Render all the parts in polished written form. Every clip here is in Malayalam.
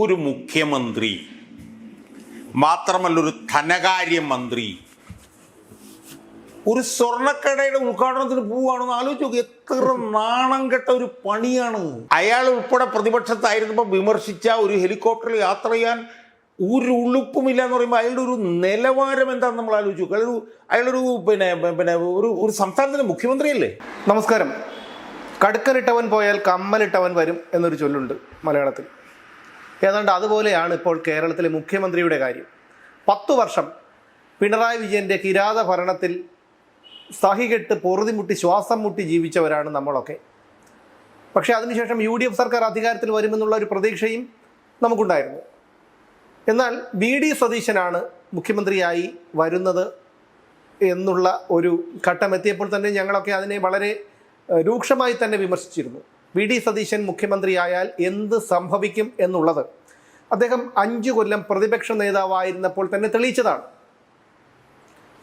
ഒരു മുഖ്യമന്ത്രി, മാത്രമല്ല ഒരു ധനകാര്യമന്ത്രി ഒരു സ്വർണ്ണക്കടയുടെ ഉദ്ഘാടനത്തിന് പോവുകയാണെന്ന് ആലോചിച്ച് നോക്കി. എത്ര നാണം കെട്ട ഒരു പണിയാണ്. അയാൾ ഉൾപ്പെടെ പ്രതിപക്ഷത്തായിരുന്നപ്പോൾ വിമർശിച്ച ഒരു ഹെലികോപ്റ്ററിൽ യാത്ര ചെയ്യാൻ ഒരു ഉളുപ്പുമില്ല എന്ന് പറയുമ്പോൾ അയാളുടെ ഒരു നിലവാരം എന്താണെന്ന് നമ്മൾ ആലോചിച്ചു നോക്കും. അയാളൊരു ഒരു സംസ്ഥാനത്തിൻ്റെ മുഖ്യമന്ത്രിയല്ലേ? നമസ്കാരം. കടുക്കനിട്ടവൻ പോയാൽ കമ്മലിട്ടവൻ വരും എന്നൊരു ചൊല്ലുണ്ട് മലയാളത്തിൽ. ഏതാണ്ട് അതുപോലെയാണ് ഇപ്പോൾ കേരളത്തിലെ മുഖ്യമന്ത്രിയുടെ കാര്യം. 10 വർഷം പിണറായി വിജയൻ്റെ കിരാത ഭരണത്തിൽ സഹികെട്ട് പൊറുതിമുട്ടി ശ്വാസം മുട്ടി ജീവിച്ചവരാണ് നമ്മളൊക്കെ. പക്ഷേ അതിനുശേഷം UDF സർക്കാർ അധികാരത്തിൽ വരുമെന്നുള്ള ഒരു പ്രതീക്ഷയും നമുക്കുണ്ടായിരുന്നു. എന്നാൽ VD സതീശനാണ് മുഖ്യമന്ത്രിയായി വരുന്നത് എന്നുള്ള ഒരു ഘട്ടമെത്തിയപ്പോൾ തന്നെ ഞങ്ങളൊക്കെ അതിനെ വളരെ രൂക്ഷമായി തന്നെ വിമർശിച്ചിരുന്നു. VD സതീശൻ മുഖ്യമന്ത്രിയായാൽ എന്ത് സംഭവിക്കും എന്നുള്ളത് അദ്ദേഹം 5 കൊല്ലം പ്രതിപക്ഷ നേതാവായിരുന്നപ്പോൾ തന്നെ തെളിയിച്ചതാണ്.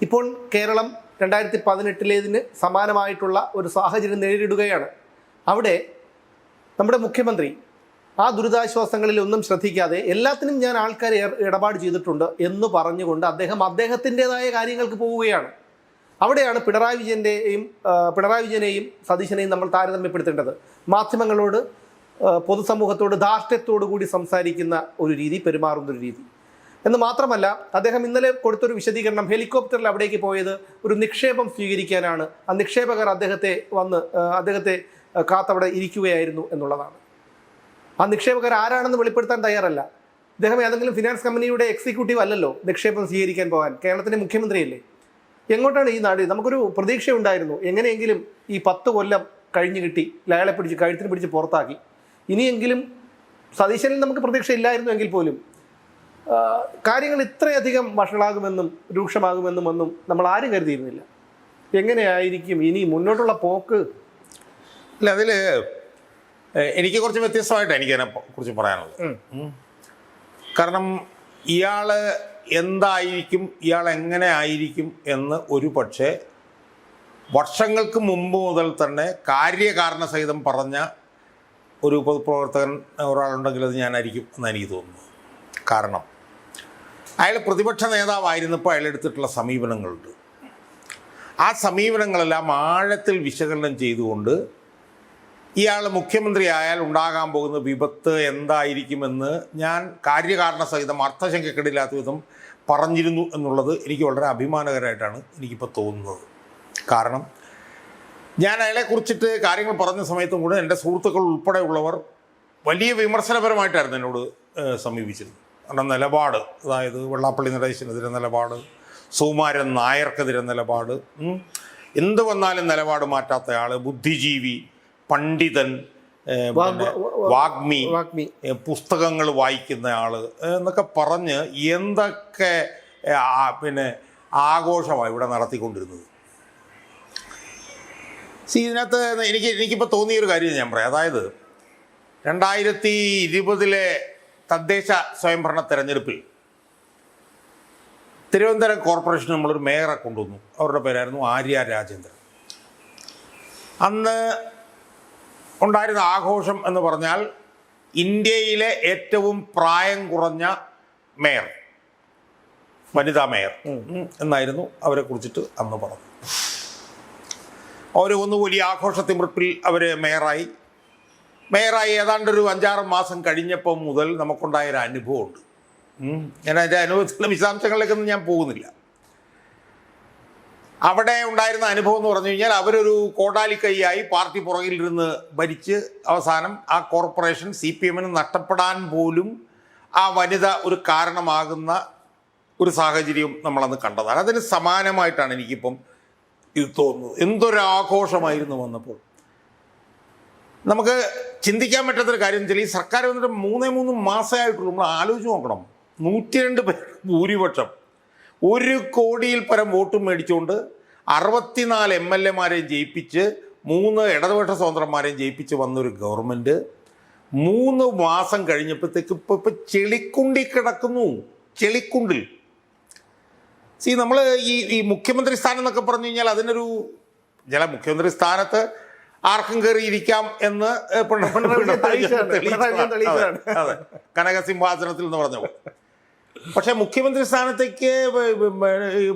ഇപ്പോൾ കേരളം 2018 സമാനമായിട്ടുള്ള ഒരു സാഹചര്യം നേരിടുകയാണ്. അവിടെ നമ്മുടെ മുഖ്യമന്ത്രി ആ ദുരിതാശ്വാസങ്ങളിൽ ഒന്നും ശ്രദ്ധിക്കാതെ എല്ലാത്തിനും ഞാൻ ആൾക്കാരെ ഇടപാട് ചെയ്തിട്ടുണ്ട് എന്ന് പറഞ്ഞുകൊണ്ട് അദ്ദേഹത്തിൻ്റെതായ കാര്യങ്ങൾക്ക് പോവുകയാണ്. അവിടെയാണ് പിണറായി വിജയനെയും സതീശനെയും നമ്മൾ താരതമ്യപ്പെടുത്തേണ്ടത്. മാധ്യമങ്ങളോട്, പൊതുസമൂഹത്തോട് ധാർഷ്ട്യത്തോടു കൂടി സംസാരിക്കുന്ന ഒരു രീതി, പെരുമാറുന്നൊരു രീതി. എന്ന് മാത്രമല്ല, അദ്ദേഹം ഇന്നലെ കൊടുത്തൊരു വിശദീകരണം, ഹെലികോപ്റ്ററിൽ അവിടേക്ക് പോയത് ഒരു നിക്ഷേപം സ്വീകരിക്കാനാണ്. ആ നിക്ഷേപകർ അദ്ദേഹത്തെ കാത്തവിടെ ഇരിക്കുകയായിരുന്നു എന്നുള്ളതാണ്. ആ നിക്ഷേപകർ ആരാണെന്ന് വെളിപ്പെടുത്താൻ തയ്യാറല്ല. അദ്ദേഹം ഏതെങ്കിലും ഫിനാൻസ് കമ്പനിയുടെ എക്സിക്യൂട്ടീവ് അല്ലല്ലോ നിക്ഷേപം സ്വീകരിക്കാൻ പോകാൻ. കേരളത്തിൻ്റെ മുഖ്യമന്ത്രിയല്ലേ? എങ്ങോട്ടാണ് ഈ നാട്? നമുക്കൊരു പ്രതീക്ഷയുണ്ടായിരുന്നു, എങ്ങനെയെങ്കിലും ഈ 10 കൊല്ലം കഴിഞ്ഞ് കിട്ടി, അയാളെ കഴുത്തിന് പിടിച്ച് പുറത്താക്കി. ഇനിയെങ്കിലും സതീശനിൽ നമുക്ക് പ്രതീക്ഷയില്ലായിരുന്നു എങ്കിൽ പോലും കാര്യങ്ങൾ ഇത്രയധികം വഷളാകുമെന്നും രൂക്ഷമാകുമെന്നും ഒന്നും നമ്മൾ ആരും കരുതിയിരുന്നില്ല. എങ്ങനെയായിരിക്കും ഇനി മുന്നോട്ടുള്ള പോക്ക്? അല്ല, അതിൽ എനിക്ക് കുറച്ച് വ്യത്യസ്തമായിട്ട് എനിക്കതിനെ കുറിച്ച് പറയാനുള്ളത്. കാരണം ഇയാൾ എന്തായിരിക്കും, ഇയാൾ എങ്ങനെ ആയിരിക്കും എന്ന് ഒരു പക്ഷേ വർഷങ്ങൾക്ക് മുമ്പ് മുതൽ തന്നെ കാര്യകാരണ സഹിതം പറഞ്ഞ ഒരു പൊതുപ്രവർത്തകൻ ഒരാളുണ്ടെങ്കിൽ അത് ഞാനായിരിക്കും എന്ന് എനിക്ക് തോന്നുന്നു. കാരണം അയാൾ പ്രതിപക്ഷ നേതാവായിരുന്നപ്പോൾ അയാൾ എടുത്തിട്ടുള്ള സമീപനങ്ങളുണ്ട്. ആ സമീപനങ്ങളെല്ലാം ആഴത്തിൽ വിശകലനം ചെയ്തുകൊണ്ട് ഇയാൾ മുഖ്യമന്ത്രി ആയാൽ ഉണ്ടാകാൻ പോകുന്ന വിപത്ത് എന്തായിരിക്കുമെന്ന് ഞാൻ കാര്യകാരണ സഹിതം അർത്ഥശങ്കക്കിടില്ലാത്ത വിധം പറഞ്ഞിരുന്നു എന്നുള്ളത് എനിക്ക് വളരെ അഭിമാനകരമായിട്ടാണ് എനിക്കിപ്പോൾ തോന്നുന്നത്. കാരണം ഞാൻ അയാളെക്കുറിച്ചിട്ട് കാര്യങ്ങൾ പറഞ്ഞ സമയത്തും കൂടെ എൻ്റെ സുഹൃത്തുക്കൾ ഉൾപ്പെടെയുള്ളവർ വലിയ വിമർശനപരമായിട്ടായിരുന്നു എന്നോട് സമീപിച്ചിരുന്നത്. കാരണം നിലപാട്, അതായത് വെള്ളാപ്പള്ളി നടേശനെതിരെ നിലപാട്, സുകുമാരൻ നായർക്കെതിരെ നിലപാട്, എന്ത് വന്നാലും നിലപാട് മാറ്റാത്തയാൾ, ബുദ്ധിജീവി, പണ്ഡിതൻ, വാഗ്മി, പുസ്തകങ്ങൾ വായിക്കുന്ന ആൾ എന്നൊക്കെ പറഞ്ഞ് എന്തൊക്കെ ആഘോഷമാണ് ഇവിടെ നടത്തിക്കൊണ്ടിരുന്നത്. ഇതിനകത്ത് എനിക്കിപ്പോൾ തോന്നിയൊരു കാര്യം ഞാൻ പറയാം. അതായത് 2020 തദ്ദേശ സ്വയംഭരണ തെരഞ്ഞെടുപ്പിൽ തിരുവനന്തപുരം കോർപ്പറേഷന് നമ്മളൊരു മേയറെ കൊണ്ടുവന്നു. അവരുടെ പേരായിരുന്നു ആര്യ രാജേന്ദ്രൻ. അന്ന് ഉണ്ടായിരുന്ന ആഘോഷം എന്ന് പറഞ്ഞാൽ ഇന്ത്യയിലെ ഏറ്റവും പ്രായം കുറഞ്ഞ മേയർ, വനിതാ മേയർ എന്നായിരുന്നു അവരെ കുറിച്ചിട്ട് അന്ന് പറഞ്ഞു. അവർ ഒന്ന് വലിയ ആഘോഷത്തിമിർപ്പിൽ അവർ മേയറായി ഏതാണ്ടൊരു 5-6 മാസം കഴിഞ്ഞപ്പോൾ മുതൽ നമുക്കുണ്ടായൊരു അനുഭവമുണ്ട്. ഞാൻ അതിൻ്റെ അനുഭവത്തിൻ്റെ വിശദാംശങ്ങളിലേക്കൊന്നും ഞാൻ പോകുന്നില്ല. അവിടെ ഉണ്ടായിരുന്ന അനുഭവം എന്ന് പറഞ്ഞു കഴിഞ്ഞാൽ അവരൊരു കോടാലിക്കൈയായി പാർട്ടി പുറകിലിരുന്ന് ഭരിച്ച് അവസാനം ആ കോർപ്പറേഷൻ CPMന് നഷ്ടപ്പെടാൻ പോലും ആ വനിത ഒരു കാരണമാകുന്ന ഒരു സാഹചര്യം നമ്മളന്ന് കണ്ടതാണ്. അതിന് സമാനമായിട്ടാണ് എനിക്കിപ്പം ഇത് തോന്നുന്നത്. എന്തൊരാഘോഷമായിരുന്നു വന്നപ്പോൾ. നമുക്ക് ചിന്തിക്കാൻ പറ്റാത്തൊരു കാര്യം വെച്ചാൽ ഈ സർക്കാർ വന്നിട്ട് 3 മാസമായിട്ടുള്ളൂ. നമ്മൾ ആലോചിച്ച് നോക്കണം. 102 പേർ ഭൂരിപക്ഷം, 1 കോടിയിൽ പരം വോട്ടും മേടിച്ചുകൊണ്ട് 64 MLA-മാരെയും ജയിപ്പിച്ച് 3 ഇടതുപക്ഷ സ്വതന്ത്രന്മാരെയും ജയിപ്പിച്ച് വന്നൊരു ഗവൺമെൻറ് 3 മാസം കഴിഞ്ഞപ്പോഴത്തേക്ക് ഇപ്പോൾ ചെളിക്കുണ്ടി കിടക്കുന്നു. ചെളിക്കുണ്ടിൽ നമ്മൾ ഈ മുഖ്യമന്ത്രി സ്ഥാനം എന്നൊക്കെ പറഞ്ഞു കഴിഞ്ഞാൽ അതിനൊരു മുഖ്യമന്ത്രി സ്ഥാനത്ത് ആർക്കും കയറിയിരിക്കാം എന്ന് അതെ, കനകസിംഹാസനത്തിൽ എന്ന് പറഞ്ഞു. പക്ഷെ മുഖ്യമന്ത്രി സ്ഥാനത്തേക്ക്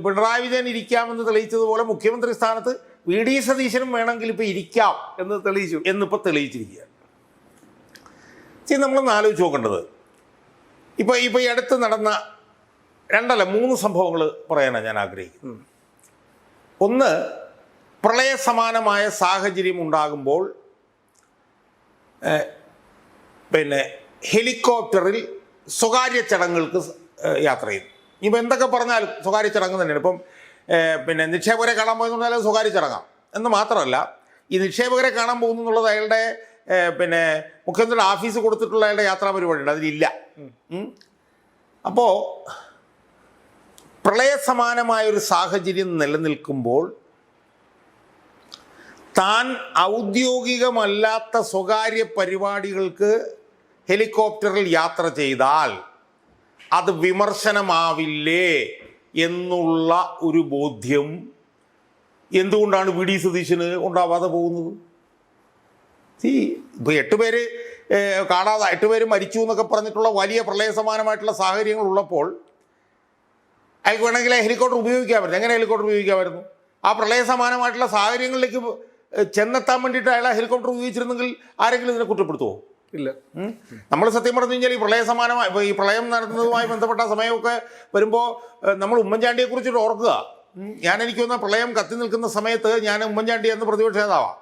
പിണറായി വിജയൻ ഇരിക്കാമെന്ന് തെളിയിച്ചതുപോലെ മുഖ്യമന്ത്രി സ്ഥാനത്ത് VD സതീശനും വേണമെങ്കിൽ ഇപ്പൊ ഇരിക്കാം എന്ന് തെളിയിച്ചു എന്നിപ്പോൾ തെളിയിച്ചിരിക്കുകയാണ്. നമ്മളൊന്ന് ആലോചിച്ച് നോക്കേണ്ടത്, ഇപ്പോൾ ഈ അടുത്ത് നടന്ന 3 സംഭവങ്ങൾ പറയാനാണ് ഞാൻ ആഗ്രഹിക്കുന്നത്. ഒന്ന്, പ്രളയസമാനമായ സാഹചര്യം ഉണ്ടാകുമ്പോൾ ഹെലികോപ്റ്ററിൽ സ്വകാര്യ ചടങ്ങുകൾക്ക് യാത്ര ചെയ്തു. ഇപ്പം എന്തൊക്കെ പറഞ്ഞാലും സ്വകാര്യ ചടങ്ങ് തന്നെയാണ്. ഇപ്പം നിക്ഷേപകരെ കാണാൻ പോയെന്ന് പറഞ്ഞാൽ സ്വകാര്യ ചടങ്ങാണ് എന്ന് മാത്രമല്ല, ഈ നിക്ഷേപകരെ കാണാൻ പോകുന്നു എന്നുള്ളത് അയാളുടെ മുഖ്യമന്ത്രിയുടെ ഓഫീസ് കൊടുത്തിട്ടുള്ള അയാളുടെ യാത്രാ പരിപാടിയുണ്ട്, അതിലില്ല. അപ്പോൾ പ്രളയസമാനമായൊരു സാഹചര്യം നിലനിൽക്കുമ്പോൾ താൻ ഔദ്യോഗികമല്ലാത്ത സ്വകാര്യ പരിപാടികൾക്ക് ഹെലികോപ്റ്ററിൽ യാത്ര ചെയ്താൽ അത് വിമർശനമാവില്ലേ എന്നുള്ള ഒരു ബോധ്യം എന്തുകൊണ്ടാണ് VD സതീശന് ഉണ്ടാവാതെ പോകുന്നത്? ഇപ്പോൾ 8 പേര് കാണാതെ 8 പേര് മരിച്ചു എന്നൊക്കെ പറഞ്ഞിട്ടുള്ള വലിയ പ്രളയസമാനമായിട്ടുള്ള സാഹചര്യങ്ങൾ ഉള്ളപ്പോൾ അയാൾക്ക് വേണമെങ്കിൽ ഹെലികോപ്റ്റർ ഉപയോഗിക്കാമായിരുന്നു. എങ്ങനെ ഹെലികോപ്റ്റർ ഉപയോഗിക്കാമായിരുന്നു? ആ പ്രളയസമാനമായിട്ടുള്ള സാഹചര്യങ്ങളിലേക്ക് ചെന്നെത്താൻ വേണ്ടിയിട്ട് അയാൾ ഹെലികോപ്റ്റർ ഉപയോഗിച്ചിരുന്നെങ്കിൽ ആരെങ്കിലും ഇതിനെ കുറ്റപ്പെടുത്തുമോ? ഇല്ല. നമ്മൾ സത്യം പറഞ്ഞു കഴിഞ്ഞാൽ ഈ പ്രളയം നടത്തുന്നതുമായി ബന്ധപ്പെട്ട സമയമൊക്കെ വരുമ്പോൾ നമ്മൾ ഉമ്മൻചാണ്ടിയെ കുറിച്ചിട്ട് ഓർക്കുക. എനിക്ക് തോന്നുന്ന പ്രളയം കത്തി നിൽക്കുന്ന സമയത്ത് ഞാൻ ഉമ്മൻചാണ്ടി എന്ന് പ്രതിപക്ഷ നേതാവാണ്.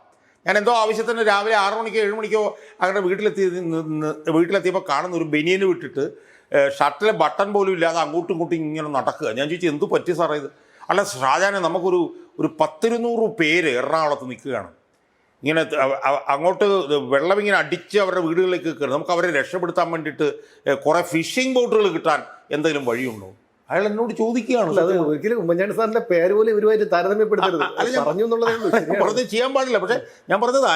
ഞാൻ എന്തോ ആവശ്യത്തിന് രാവിലെ 6 മണിക്കോ 7 മണിക്കോ അവരുടെ വീട്ടിലെത്തിയപ്പോൾ കാണുന്ന ഒരു ബനിയന് വിട്ടിട്ട് ഷർട്ടിലെ ബട്ടൺ പോലും ഇല്ലാതെ അങ്ങോട്ടും ഇങ്ങോട്ടും ഇങ്ങനെ നടക്കുക. ഞാൻ ചോദിച്ചു, എന്ത് പറ്റി സാറേ ഇത്? അല്ല ഷാജാനെ, നമുക്കൊരു 10-200 പേര് എറണാകുളത്ത് നിൽക്കുകയാണ്. ഇങ്ങനെ അങ്ങോട്ട് വെള്ളം ഇങ്ങനെ അടിച്ച് അവരുടെ വീടുകളിലേക്ക് കയറി, നമുക്ക് അവരെ രക്ഷപ്പെടുത്താൻ വേണ്ടിയിട്ട് കുറേ ഫിഷിംഗ് ബോട്ടുകൾ കിട്ടാൻ എന്തെങ്കിലും വഴിയുണ്ടോ? അയാൾ എന്നോട് ചോദിക്കുകയാണ്. ഒരിക്കലും ഉമ്മൻചാണ്ടി സാറിന്റെ പേര് പോലും ഇവരുമായിട്ട് താരതമ്യപ്പെടുത്തരുത്. പറഞ്ഞ് ചെയ്യാൻ പാടില്ല. പക്ഷെ ഞാൻ പറഞ്ഞത്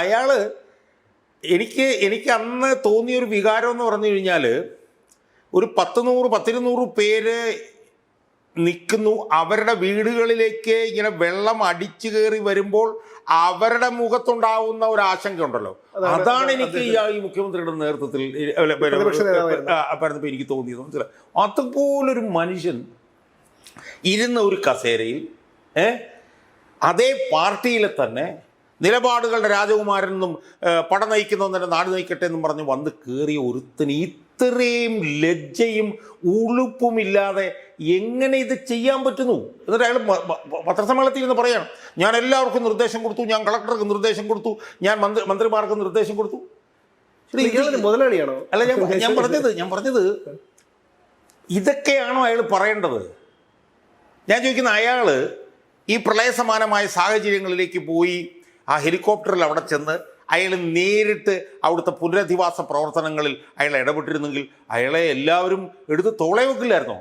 എനിക്ക് അന്ന് തോന്നിയൊരു വികാരം എന്ന് പറഞ്ഞു കഴിഞ്ഞാൽ, ഒരു 10-100-200 പേര് നിൽക്കുന്നു, അവരുടെ വീടുകളിലേക്ക് ഇങ്ങനെ വെള്ളം അടിച്ചു കയറി വരുമ്പോൾ അവരുടെ മുഖത്തുണ്ടാവുന്ന ഒരു ആശങ്ക ഉണ്ടല്ലോ, അതാണ് എനിക്ക് ഈ മുഖ്യമന്ത്രിയുടെ നേതൃത്വത്തിൽ പറഞ്ഞപ്പോൾ എനിക്ക് തോന്നിയത്. മനസ്സിലായി, അതുപോലൊരു മനുഷ്യൻ ഇരുന്ന ഒരു കസേരയിൽ അതേ പാർട്ടിയിലെ തന്നെ നിലപാടുകളുടെ രാജകുമാരൻ എന്നും പട നയിക്കുന്നവന്നെ നാട് നയിക്കട്ടെ എന്നും പറഞ്ഞ് വന്ന് കയറിയ ഒരുത്തന് ഇത്രയും ലജ്ജയും ഉളുപ്പുമില്ലാതെ എങ്ങനെ ഇത് ചെയ്യാൻ പറ്റുന്നു? എന്നിട്ട് അയാൾ പത്രസമ്മേളനത്തിൽ ഇരുന്ന് പറയണം, ഞാൻ എല്ലാവർക്കും നിർദ്ദേശം കൊടുത്തു, ഞാൻ കളക്ടർക്ക് നിർദ്ദേശം കൊടുത്തു, ഞാൻ മന്ത്രിമാർക്ക് നിർദ്ദേശം കൊടുത്തു. മുതലാളിയാണോ? അല്ല, ഞാൻ പറഞ്ഞത് ഇതൊക്കെയാണോ അയാൾ പറയേണ്ടത്? ഞാൻ ചോദിക്കുന്ന, അയാൾ ഈ പ്രളയസമാനമായ സാഹചര്യങ്ങളിലേക്ക് പോയി ആ ഹെലികോപ്റ്ററിൽ അവിടെ ചെന്ന് അയാൾ നേരിട്ട് അവിടുത്തെ പുനരധിവാസ പ്രവർത്തനങ്ങളിൽ അയാൾ ഇടപെട്ടിരുന്നെങ്കിൽ അയാളെ എല്ലാവരും എടുത്ത് തോളെ വെക്കില്ലായിരുന്നോ?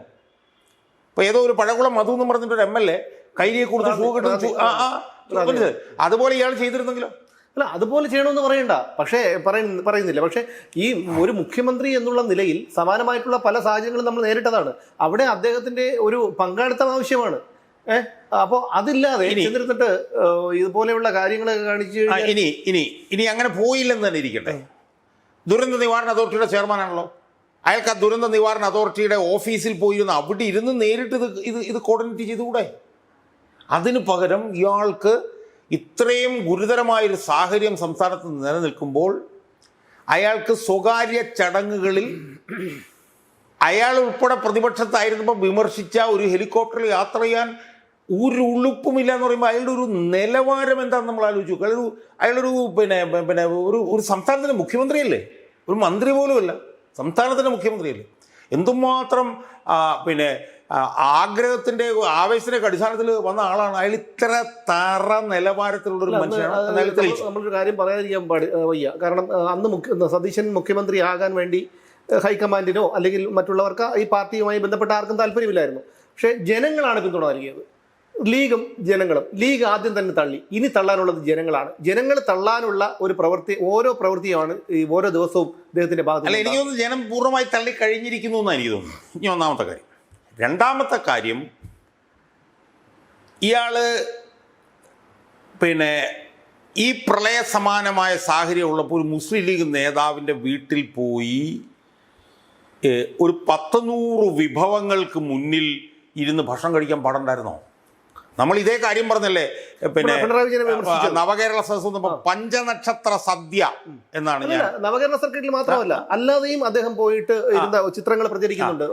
ഇപ്പോൾ ഏതോ ഒരു പഴകുളം മധു എന്ന് പറഞ്ഞിട്ടൊരു MLA കൈലിയെ കൊടുത്ത് ഷൂ കിട്ടുന്നു, അതുപോലെ ഇയാൾ ചെയ്തിരുന്നെങ്കിലോ? അല്ല, അതുപോലെ ചെയ്യണമെന്ന് പറയണ്ട, പക്ഷേ പറയുന്നില്ല. പക്ഷേ ഈ ഒരു മുഖ്യമന്ത്രി എന്നുള്ള നിലയിൽ സമാനമായിട്ടുള്ള പല സാഹചര്യങ്ങളും നമ്മൾ നേരിട്ടതാണ്. അവിടെ അദ്ദേഹത്തിന്റെ ഒരു പങ്കാളിത്തം ആവശ്യമാണ്. അപ്പോൾ അതില്ലാതെ ചെന്നിരുന്നിട്ട് ഇതുപോലെയുള്ള കാര്യങ്ങളൊക്കെ കാണിച്ച് ഇനി അങ്ങനെ പോയില്ലെന്ന് തന്നെ ഇരിക്കട്ടെ. ദുരന്ത നിവാരണ അതോറിറ്റിയുടെ ചെയർമാനാണല്ലോ. അയാൾക്ക് ആ ദുരന്ത നിവാരണ അതോറിറ്റിയുടെ ഓഫീസിൽ പോയിരുന്ന് അവിടെ ഇരുന്ന് നേരിട്ട് ഇത് കോർഡിനേറ്റ് ചെയ്തുകൂടെ? അതിന് പകരം ഇയാൾക്ക് ഇത്രയും ഗുരുതരമായൊരു സാഹചര്യം സംസ്ഥാനത്ത് നിലനിൽക്കുമ്പോൾ അയാൾക്ക് സ്വകാര്യ ചടങ്ങുകളിൽ അയാൾ ഉൾപ്പെടെ പ്രതിപക്ഷത്തായിരുന്നപ്പോൾ വിമർശിച്ച ഒരു ഹെലികോപ്റ്ററിൽ യാത്ര ചെയ്യാൻ ഒരു ഉളുപ്പുമില്ല എന്ന് പറയുമ്പോൾ അയാളുടെ ഒരു നിലവാരം എന്താണെന്ന് നമ്മൾ ആലോചിച്ചു. അയാളൊരു ഒരു സംസ്ഥാനത്തിൻ്റെ മുഖ്യമന്ത്രിയല്ലേ, ഒരു മന്ത്രി പോലുമല്ല, സംസ്ഥാനത്തിൻ്റെ മുഖ്യമന്ത്രിയല്ലേ. എന്തുമാത്രം ആഗ്രഹത്തിൻ്റെ ആവേശത്തിൻ്റെ അടിസ്ഥാനത്തിൽ വന്ന ആളാണ് അയാൾ. ഇത്ര തറ നിലവാരത്തിലുള്ളൊരു മനുഷ്യനാണ്. നമ്മളൊരു കാര്യം പറയാതിരിക്കാൻ വയ്യ. കാരണം അന്ന് സതീശൻ മുഖ്യമന്ത്രി ആകാൻ വേണ്ടി ഹൈക്കമാൻഡിനോ അല്ലെങ്കിൽ മറ്റുള്ളവർക്ക് ഈ പാർട്ടിയുമായി ബന്ധപ്പെട്ട ആർക്കും താല്പര്യമില്ലായിരുന്നു. പക്ഷേ ജനങ്ങളാണ് പിന്തുണ നൽകിയത്, ലീഗും ജനങ്ങളും. ലീഗ് ആദ്യം തന്നെ തള്ളി, ഇനി തള്ളാനുള്ളത് ജനങ്ങളാണ്. ജനങ്ങൾ തള്ളാനുള്ള ഒരു ഓരോ പ്രവൃത്തിയാണ് ഈ ഓരോ ദിവസവും അദ്ദേഹത്തിന്റെ ഭാഗത്ത്. അല്ല, എനിക്ക് തോന്നുന്നു ജനം പൂർണ്ണമായി തള്ളി കഴിഞ്ഞിരിക്കുന്നു എന്നാണ് എനിക്ക് തോന്നുന്നു. ഇനി ഒന്നാമത്തെ കാര്യം. രണ്ടാമത്തെ കാര്യം, ഇയാള് ഈ പ്രളയ സമാനമായ സാഹചര്യം ഉള്ളപ്പോൾ ഒരു മുസ്ലിം ലീഗ് നേതാവിൻ്റെ വീട്ടിൽ പോയി ഒരു 100 വിഭവങ്ങൾക്ക് മുന്നിൽ ഇരുന്ന് ഭക്ഷണം കഴിക്കാൻ പാടുണ്ടായിരുന്നോ? നമ്മൾ ഇതേ കാര്യം പറഞ്ഞല്ലേ, പിന്നെ പിണറായി വിജയനെ വിമർശിച്ചത്. നവകേരള സദസ്സ് പഞ്ചനക്ഷത്ര സദ്യ എന്നാണ് ഞാൻ. നവകേരള സർക്കിട്ടിൽ മാത്രമല്ല അല്ലാതെയും അദ്ദേഹം പോയിട്ട് ഇരുന്ന ചിത്രങ്ങൾ പ്രചരിക്കുന്നുണ്ട്.